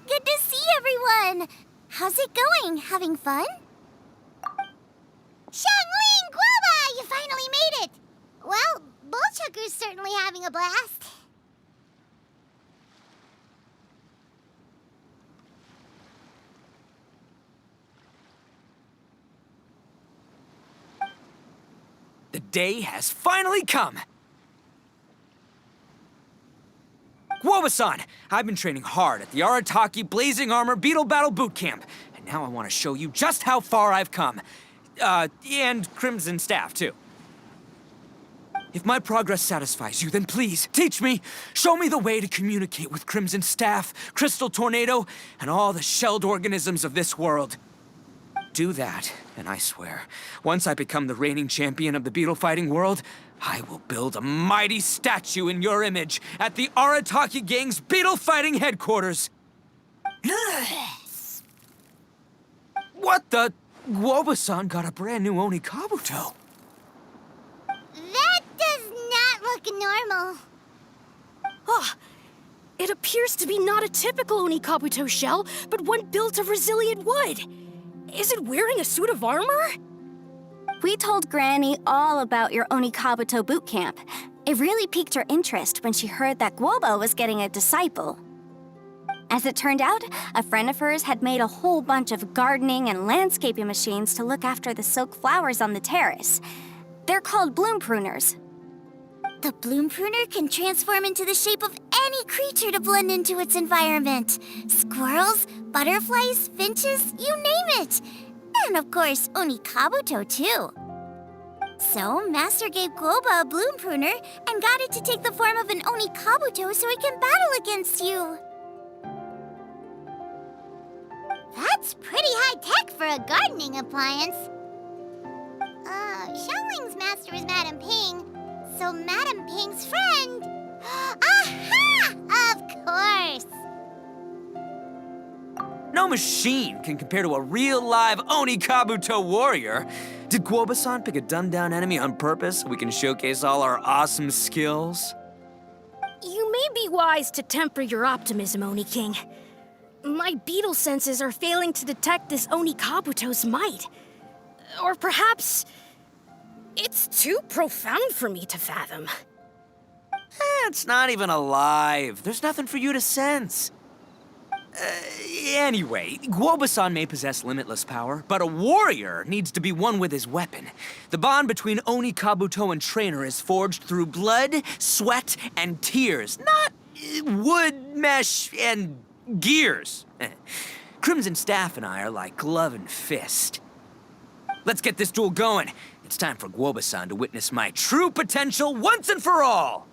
Good to see everyone! How's it going? Having fun? Xiangling Guava! You finally made it! Well, Bullchucker's certainly having a blast. The day has finally come! Guoba-san! I've been training hard at the Arataki Blazing Armor Beetle Battle Boot Camp, and now I want to show you just how far I've come. And Crimson Staff, too. If my progress satisfies you, then please, teach me! Show me the way to communicate with Crimson Staff, Crystal Tornado, and all the shelled organisms of this world. Do that, and I swear, once I become the reigning champion of the beetle fighting world, I will build a mighty statue in your image at the Arataki Gang's beetle fighting headquarters. What the? Guoba-san got a brand new Oni Kabuto. That does not look normal. Ah, it appears to be not a typical Oni Kabuto shell, but one built of resilient wood. Is it wearing a suit of armor? We told Granny all about your Oni Kabuto boot camp. It really piqued her interest when she heard that Guoba was getting a disciple. As it turned out, a friend of hers had made a whole bunch of gardening and landscaping machines to look after the silk flowers on the terrace. They're called bloom pruners. The bloom pruner can transform into the shape of any creature to blend into its environment. Squirrels, butterflies, finches, you name it. And of course, Oni Kabuto too. So, Master gave Guoba a bloom pruner and got it to take the form of an Oni Kabuto so it can battle against you. That's pretty high-tech for a gardening appliance. Xiangling's master is Madame Ping, so Madame Ping's friend... Aha! Of course! No machine can compare to a real live Oni Kabuto warrior. Did Guoba-san pick a dumbed-down enemy on purpose so we can showcase all our awesome skills? You may be wise to temper your optimism, Oni King. My beetle senses are failing to detect this Oni Kabuto's might. Or perhaps... it's too profound for me to fathom. It's not even alive. There's nothing for you to sense. Anyway, Guoba-san may possess limitless power, but a warrior needs to be one with his weapon. The bond between Oni Kabuto and trainer is forged through blood, sweat, and tears, not wood, mesh, and gears. Crimson Staff and I are like glove and fist. Let's get this duel going. It's time for Guoba-san to witness my true potential once and for all.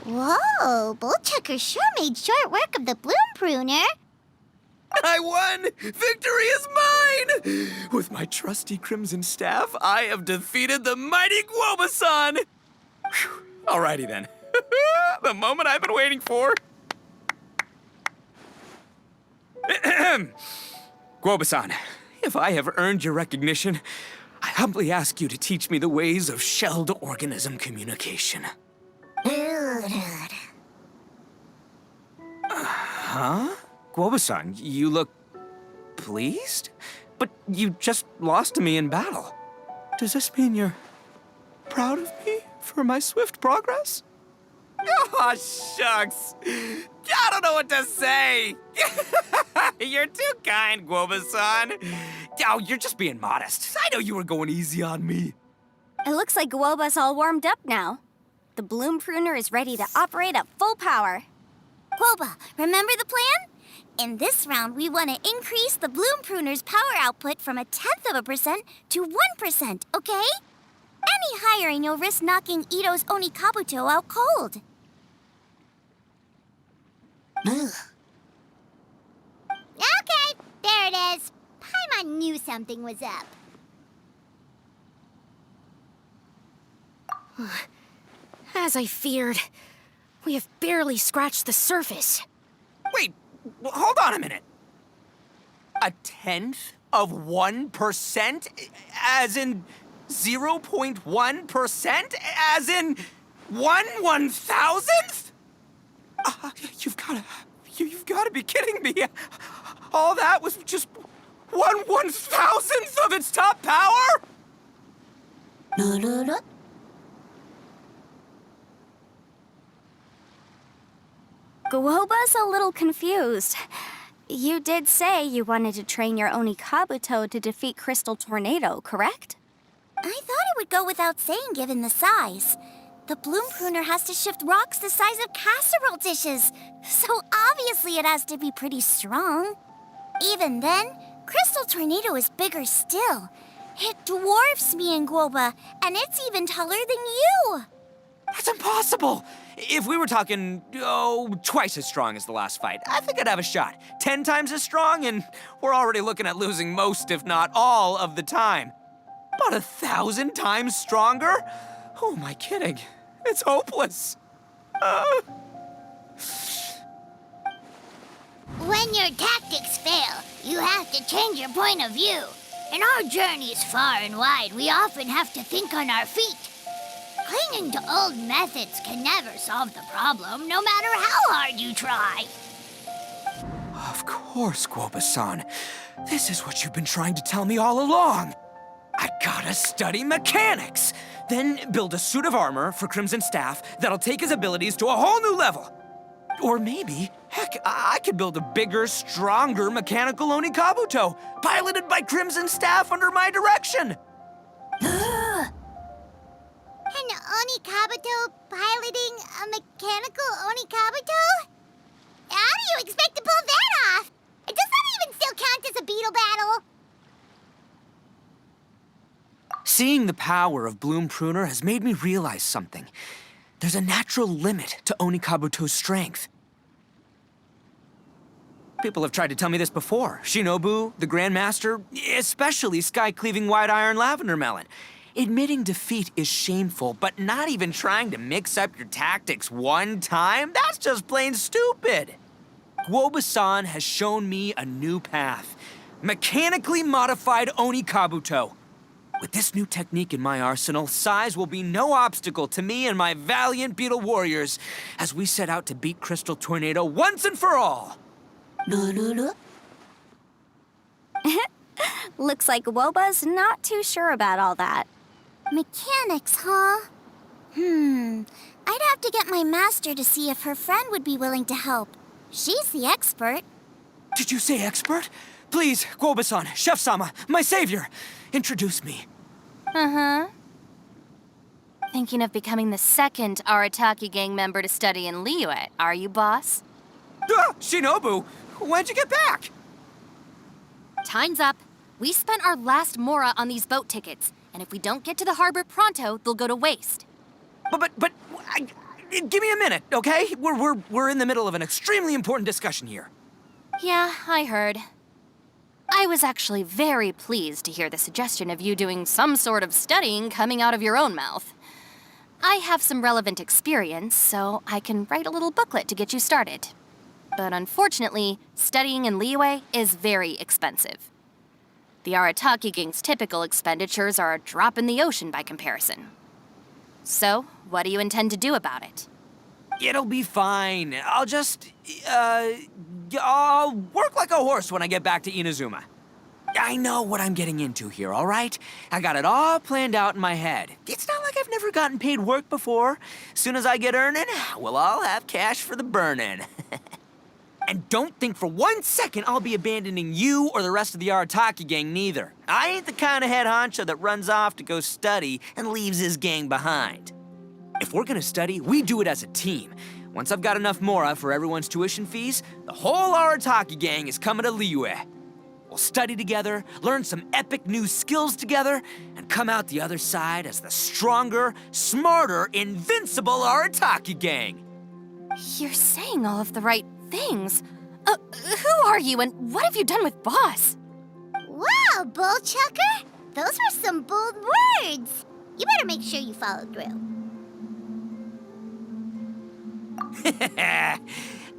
Whoa, Bullchucker sure made short work of the bloom pruner. I won! Victory is mine! With my trusty crimson staff, I have defeated the mighty Guoba-san! Whew. Alrighty then. The moment I've been waiting for. Guoba-san, if I have earned your recognition, I humbly ask you to teach me the ways of shelled organism communication. Huh? Guoba-san, you look pleased? But you just lost to me in battle. Does this mean you're proud of me for my swift progress? Oh, shucks. I don't know what to say. You're too kind, Guoba-san. Oh, you're just being modest. I know you were going easy on me. It looks like Guoba's all warmed up now. The bloom pruner is ready to operate at full power. Guoba, remember the plan? In this round, we want to increase the bloom pruner's power output from 0.1% to 1%, okay? Any higher and you'll risk knocking Ito's Onikabuto out cold. Okay, there it is. Paimon knew something was up. As I feared, we have barely scratched the surface. Wait, hold on a minute. 1/10 of 1%? As in 0.1%? As in 1/1000th? You've gotta be kidding me. All that was just 1/1000th of its top power? Guoba's a little confused. You did say you wanted to train your Onikabuto to defeat Crystal Tornado, correct? I thought it would go without saying given the size. The bloom pruner has to shift rocks the size of casserole dishes, so obviously it has to be pretty strong. Even then, Crystal Tornado is bigger still. It dwarfs me and Guoba, and it's even taller than you. That's impossible! If we were talking, twice as strong as the last fight, I think I'd have a shot. 10 times as strong, and we're already looking at losing most, if not all, of the time. But 1,000 times stronger? Who am I kidding? It's hopeless. When your tactics fail, you have to change your point of view. In our journeys far and wide, we often have to think on our feet. Clinging to old methods can never solve the problem, no matter how hard you try. Of course, Guoba-san. This is what you've been trying to tell me all along. I gotta study mechanics, then build a suit of armor for Crimson Staff that'll take his abilities to a whole new level. Or maybe, heck, I could build a bigger, stronger mechanical Onikabuto, piloted by Crimson Staff under my direction. An Onikabuto piloting a mechanical Onikabuto? How do you expect to pull that off? Does that even still count as a beetle battle? Seeing the power of Bloom Pruner has made me realize something. There's a natural limit to Onikabuto's strength. People have tried to tell me this before. Shinobu, the Grandmaster, especially Sky-Cleaving White Iron Lavender Melon. Admitting defeat is shameful, but not even trying to mix up your tactics one time? That's just plain stupid. Guoba-san has shown me a new path. Mechanically modified Onikabuto. With this new technique in my arsenal, size will be no obstacle to me and my valiant beetle warriors as we set out to beat Crystal Tornado once and for all. Looks like Guoba's not too sure about all that. Mechanics, huh? I'd have to get my master to see if her friend would be willing to help. She's the expert. Did you say expert? Please, Guoba-san, Chef-sama, my savior, introduce me. Thinking of becoming the second Arataki gang member to study in Liyue, are you, boss? Shinobu, when'd you get back? Time's up. We spent our last mora on these boat tickets, and if we don't get to the harbor pronto, they'll go to waste. But give me a minute, okay? We're in the middle of an extremely important discussion here. Yeah, I heard. I was actually very pleased to hear the suggestion of you doing some sort of studying coming out of your own mouth. I have some relevant experience, so I can write a little booklet to get you started. But unfortunately, studying in Liyue is very expensive. The Arataki Gang's typical expenditures are a drop in the ocean by comparison. So, what do you intend to do about it? It'll be fine. I'll just, I'll work like a horse when I get back to Inazuma. I know what I'm getting into here, all right? I got it all planned out in my head. It's not like I've never gotten paid work before. Soon as I get earning, we'll all have cash for the burning. And don't think for 1 second I'll be abandoning you or the rest of the Arataki gang neither. I ain't the kind of head honcho that runs off to go study and leaves his gang behind. If we're gonna study, we do it as a team. Once I've got enough mora for everyone's tuition fees, the whole Arataki gang is coming to Liyue. We'll study together, learn some epic new skills together, and come out the other side as the stronger, smarter, invincible Arataki gang. You're saying all of the right things. Who are you and what have you done with Boss? Wow, Bullchucker! Those were some bold words. You better make sure you follow through.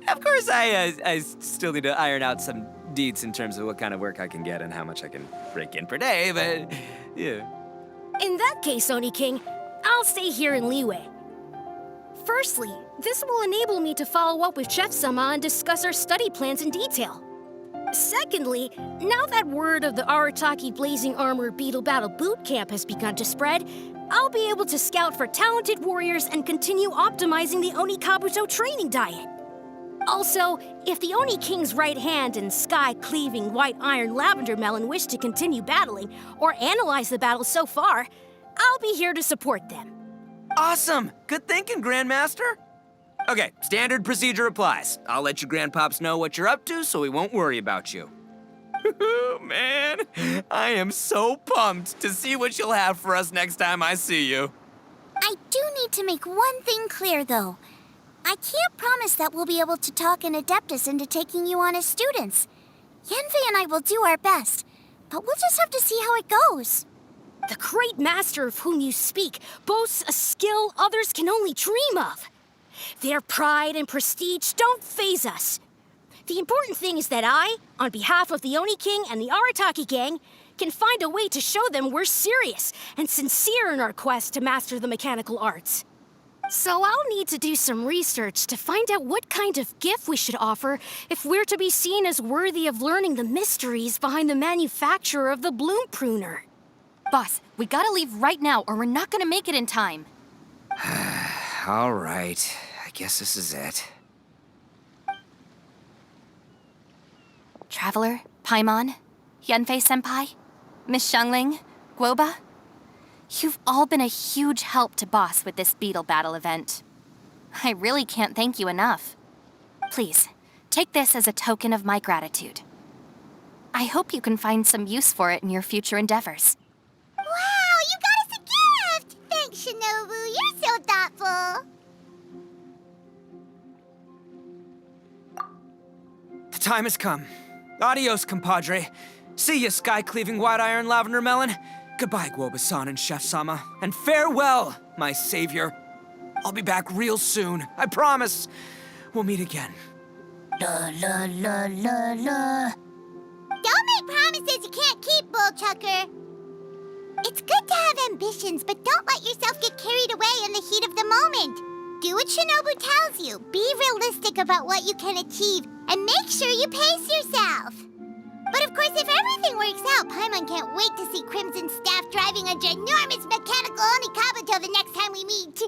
Of course, I still need to iron out some deets in terms of what kind of work I can get and how much I can break in per day, but yeah. In that case, Oni King, I'll stay here in Liyue. Firstly, this will enable me to follow up with Chef-sama and discuss our study plans in detail. Secondly, now that word of the Arataki Blazing Armor Beetle Battle Boot Camp has begun to spread, I'll be able to scout for talented warriors and continue optimizing the Oni Kabuto training diet. Also, if the Oni King's right hand and sky-cleaving white iron lavender melon wish to continue battling or analyze the battle so far, I'll be here to support them. Awesome! Good thinking, Grandmaster. Okay, standard procedure applies. I'll let you grandpops know what you're up to so we won't worry about you. Man, I am so pumped to see what you'll have for us next time I see you. I do need to make one thing clear, though. I can't promise that we'll be able to talk an Adeptus into taking you on as students. Yanfei and I will do our best, but we'll just have to see how it goes. The great master of whom you speak boasts a skill others can only dream of. Their pride and prestige don't faze us. The important thing is that I, on behalf of the Oni King and the Arataki gang, can find a way to show them we're serious and sincere in our quest to master the mechanical arts. So I'll need to do some research to find out what kind of gift we should offer if we're to be seen as worthy of learning the mysteries behind the manufacture of the bloom pruner. Boss, we gotta leave right now or we're not gonna make it in time. All right, I guess this is it. Traveler, Paimon, Yanfei-senpai, Miss Xiangling, Guoba. You've all been a huge help to Boss with this beetle battle event. I really can't thank you enough. Please, take this as a token of my gratitude. I hope you can find some use for it in your future endeavors. Wow, you got us a gift! Thanks, Shinobu. You're so thoughtful. The time has come. Adios, compadre. See ya, sky-cleaving white iron lavender melon. Goodbye, Guoba-san and Chef-sama. And farewell, my savior. I'll be back real soon. I promise. We'll meet again. La la la la la. Don't make promises you can't keep, Bullchucker. It's good to have ambitions, but don't let yourself get carried away in the heat of the moment. Do what Shinobu tells you. Be realistic about what you can achieve, and make sure you pace yourself. But of course, if everything works out, Paimon can't wait to see Crimson Staff driving a ginormous mechanical Oni Kabuto the next time we meet.